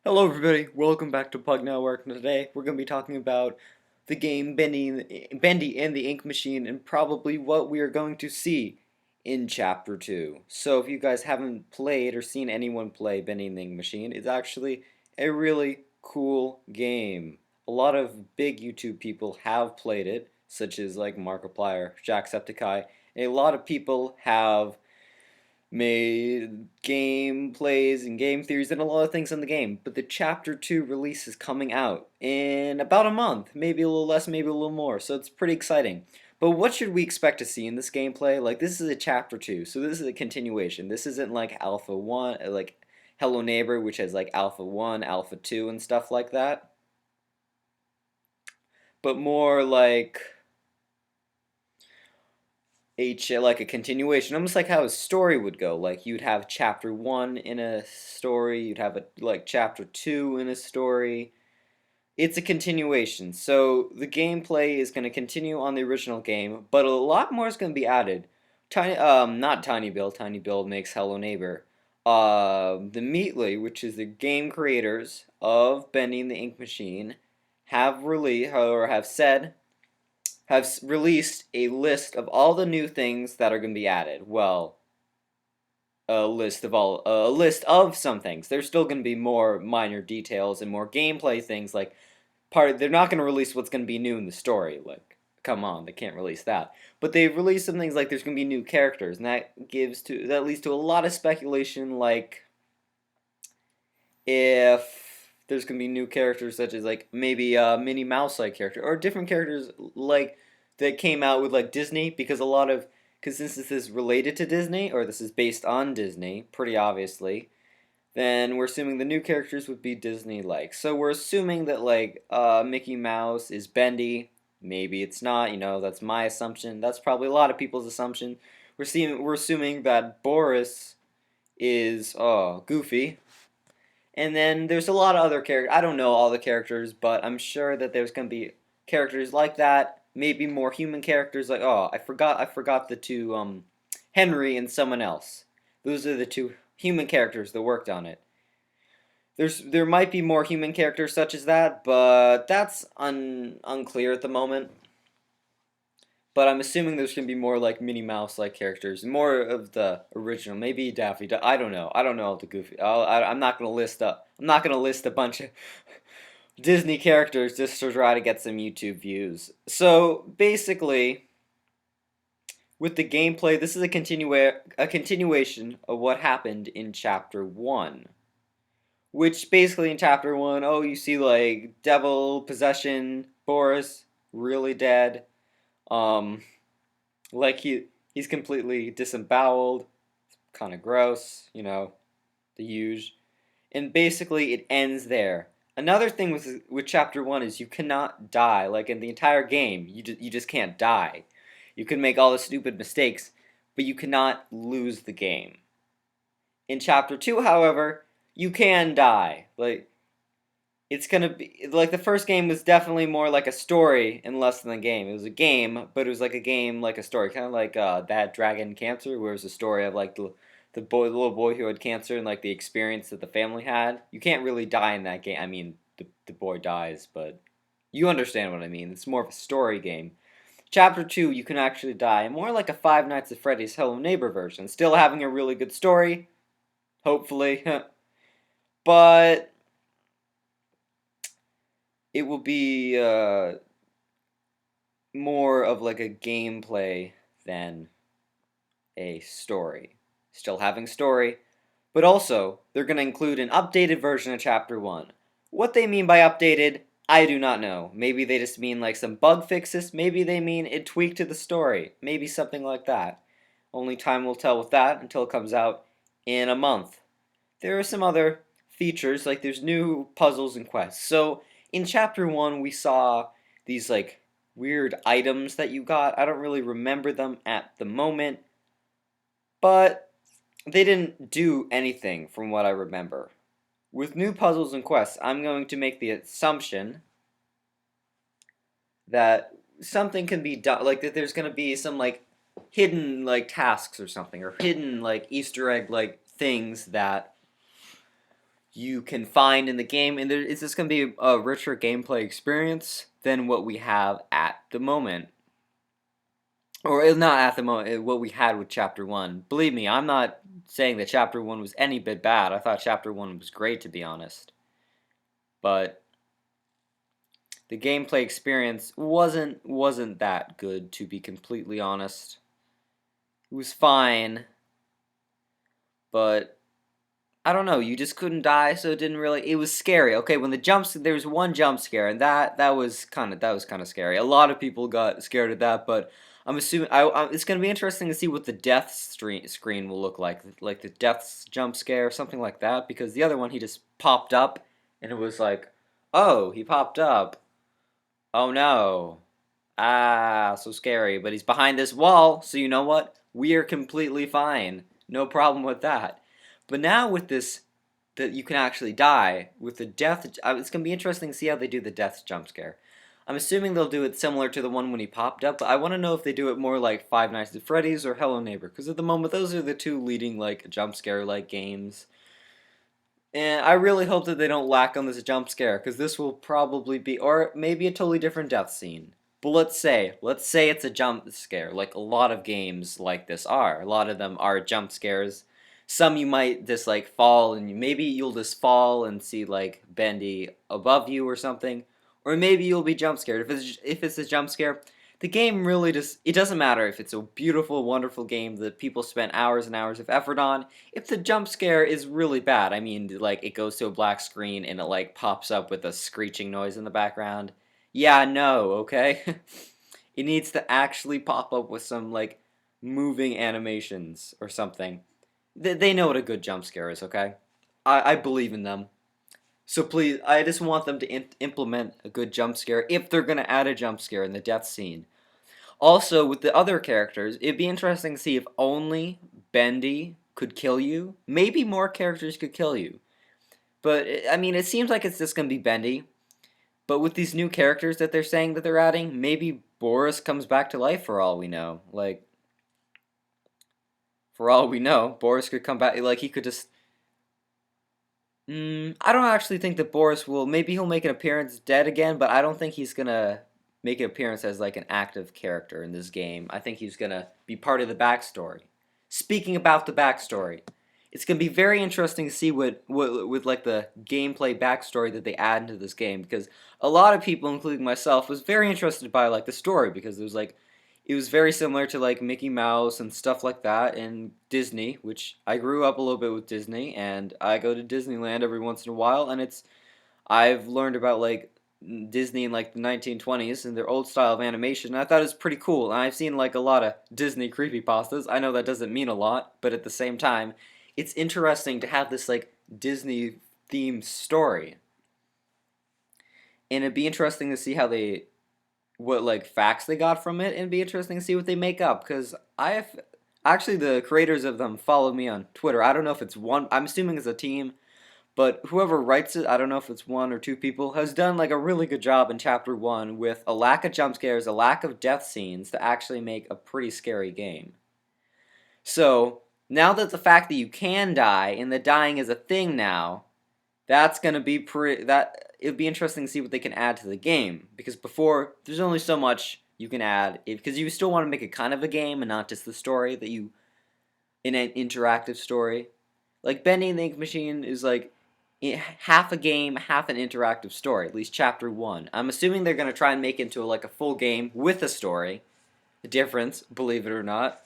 Hello everybody, welcome back to Pug Network, and today we're going to be talking about the game Bendy and the Ink Machine and probably what we are going to see in Chapter 2. So if you guys haven't played or seen anyone play Bendy and the Ink Machine, it's actually a really cool game. A lot of big YouTube people have played it, such as like Markiplier, JackSepticEye, and a lot of people have made gameplays and game theories and a lot of things in the game. But the Chapter 2 release is coming out in about a month, maybe a little less, maybe a little more. So it's pretty exciting. But what should we expect to see in this gameplay? Like, this is a Chapter 2, so this is a continuation. This isn't like Alpha 1, like Hello Neighbor, which has like Alpha 1, Alpha 2, and stuff like that. But more like a continuation, almost like how a story would go. Like you'd have chapter 1 in a story, you'd have like chapter 2 in a story. It's a continuation. So the gameplay is going to continue on the original game, but a lot more is going to be added. Not Tiny Bill. Tiny Bill makes Hello Neighbor. The Meatly, which is the game creators of Bendy and the Ink Machine, have released a list of all the new things that are going to be added. Well, a list of some things. There's still going to be more minor details and more gameplay things. They're not going to release what's going to be new in the story. Like, come on, they can't release that. But they've released some things like there's going to be new characters, and that leads to a lot of speculation. Like, if there's gonna be new characters such as like maybe a Minnie Mouse like character or different characters like that came out with like Disney, because since this is related to Disney or this is based on Disney pretty obviously, then we're assuming the new characters would be Disney like. So we're assuming that like Mickey Mouse is Bendy. Maybe it's not, that's my assumption. That's probably a lot of people's assumption. We're assuming that Boris is Goofy. And then there's a lot of other characters. I don't know all the characters, but I'm sure that there's going to be characters like that. Maybe more human characters like, I forgot the two Henry and someone else. Those are the two human characters that worked on it. There might be more human characters such as that, but that's unclear at the moment. But I'm assuming there's gonna be more like Minnie Mouse like characters, more of the original. Maybe Daffy. I don't know. I don't know all the Goofy. I'm not gonna list up. I'm not gonna list a bunch of Disney characters just to try to get some YouTube views. So basically, with the gameplay, this is a continuation of what happened in Chapter 1. Which basically in Chapter 1, you see like devil possession, Boris really dead. Um, like he's completely disemboweled, kind of gross, the huge. And basically it ends there. Another thing with chapter 1 is you cannot die. Like in the entire game, you just can't die. You can make all the stupid mistakes, but you cannot lose the game. In chapter 2, however, you can die. Like it's gonna be like the first game was definitely more like a story and less than a game. It was a game, but it was like a game, like a story, kind of like that Dragon Cancer, where it was a story of like the little boy who had cancer and like the experience that the family had. You can't really die in that game. I mean, the boy dies, but you understand what I mean. It's more of a story game. Chapter 2, you can actually die, more like a Five Nights at Freddy's Hello Neighbor version. Still having a really good story, hopefully, but it will be more of like a gameplay than a story. Still having story, but also they're going to include an updated version of Chapter 1. What they mean by updated, I do not know. Maybe they just mean like some bug fixes. Maybe they mean it tweaked to the story. Maybe something like that. Only time will tell with that until it comes out in a month. There are some other features, like there's new puzzles and quests. So in chapter 1 we saw these like weird items that you got. I don't really remember them at the moment, but they didn't do anything from what I remember. With new puzzles and quests, I'm going to make the assumption that something can be done, like that there's going to be some like hidden like tasks or something, or hidden like Easter egg like things that you can find in the game, and it's just going to be a richer gameplay experience than what we have at the moment. Or not at the moment, what we had with Chapter 1. Believe me, I'm not saying that Chapter 1 was any bit bad. I thought Chapter 1 was great, to be honest. But the gameplay experience wasn't that good, to be completely honest. It was fine, but I don't know, you just couldn't die, so it didn't really. It was scary. Okay, when there was one jump scare, and that was kind of scary. A lot of people got scared at that, but I'm assuming it's gonna be interesting to see what the death screen will look like the death jump scare, something like that. Because the other one, he just popped up, and it was like, oh, he popped up. Oh no, so scary. But he's behind this wall, so you know what? We are completely fine. No problem with that. But now with this, that you can actually die with the death, it's going to be interesting to see how they do the death jump scare. I'm assuming they'll do it similar to the one when he popped up, but I want to know if they do it more like Five Nights at Freddy's or Hello Neighbor, because at the moment those are the two leading like jump scare like games. And I really hope that they don't lack on this jump scare, because this will probably be, or maybe a totally different death scene. But let's say it's a jump scare, like a lot of games like this are. A lot of them are jump scares. Some you might just like fall, and maybe you'll just fall and see like Bendy above you or something. Or maybe you'll be jump scared. If it's a jump scare, the game really just, it doesn't matter if it's a beautiful, wonderful game that people spent hours and hours of effort on. If the jump scare is really bad, I mean, like, it goes to a black screen and it, like, pops up with a screeching noise in the background. Yeah, no, okay? It needs to actually pop up with some, like, moving animations or something. They know what a good jump scare is, okay? I believe in them. So please, I just want them to implement a good jump scare if they're going to add a jump scare in the death scene. Also, with the other characters, it'd be interesting to see if only Bendy could kill you. Maybe more characters could kill you. But, I mean, it seems like it's just going to be Bendy. But with these new characters that they're saying that they're adding, maybe Boris comes back to life for all we know. Like, for all we know, Boris could come back. Like, he could just... I don't actually think that Boris will... Maybe he'll make an appearance dead again, but I don't think he's going to make an appearance as like an active character in this game. I think he's gonna be part of the backstory. Speaking about the backstory, it's gonna be very interesting to see what with like the gameplay backstory that they add into this game, because a lot of people, including myself, was very interested by like the story, because it was very similar to like Mickey Mouse and stuff like that, and Disney, which I grew up a little bit with Disney, and I go to Disneyland every once in a while, and I've learned about like Disney in like the 1920s and their old style of animation, and I thought it was pretty cool. And I've seen like a lot of Disney creepypastas. I know that doesn't mean a lot, but at the same time, it's interesting to have this like Disney themed story. And it'd be interesting to see what like facts they got from it, and it'd be interesting to see what they make up, because actually the creators of them follow me on Twitter. I don't know if it's one, I'm assuming it's a team. But whoever writes it, I don't know if it's one or two people, has done like a really good job in Chapter 1 with a lack of jump scares, a lack of death scenes to actually make a pretty scary game. So, now that the fact that you can die, and that dying is a thing now, that's going to be it'd be interesting to see what they can add to the game. Because before, there's only so much you can add, because you still want to make it kind of a game and not just the story in an interactive story. Like Bendy and the Ink Machine is like half a game, half an interactive story, at least Chapter 1. I'm assuming they're going to try and make it into like a full game with a story. A difference, believe it or not.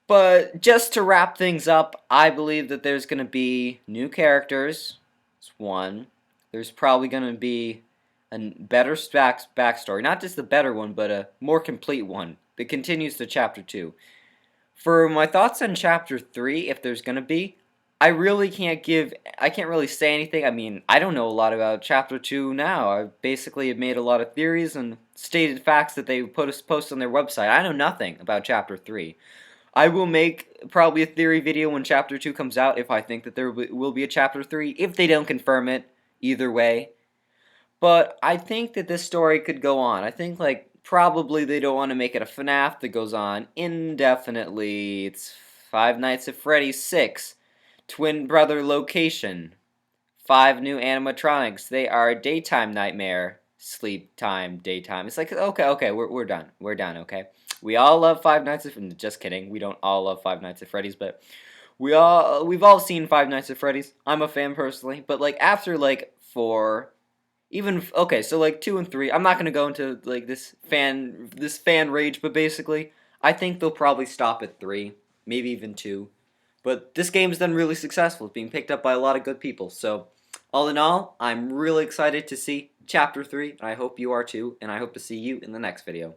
But just to wrap things up, I believe that there's going to be new characters. That's one. There's probably going to be a better backstory. Not just a better one, but a more complete one that continues to Chapter 2. For my thoughts on Chapter 3, if there's going to be, I can't really say anything. I mean, I don't know a lot about Chapter 2 now. I basically have made a lot of theories and stated facts that they post on their website. I know nothing about Chapter 3. I will make probably a theory video when Chapter 2 comes out if I think that there will be a Chapter 3, if they don't confirm it, either way. But I think that this story could go on. I think, like, probably they don't want to make it a FNaF that goes on indefinitely. It's Five Nights at Freddy's 6. Twin brother location. 5 new animatronics. They are daytime nightmare, sleep time, daytime. It's like, okay, we're done. We're done, okay? We all love Five Nights at Freddy's. Just kidding. We don't all love Five Nights at Freddy's, but we've all seen Five Nights at Freddy's. I'm a fan personally, but like after like 4, even okay, so like 2 and 3, I'm not gonna go into like this fan rage, but basically, I think they'll probably stop at 3, maybe even 2. But this game's done really successful. It's being picked up by a lot of good people. So, all in all, I'm really excited to see Chapter 3, and I hope you are too, and I hope to see you in the next video.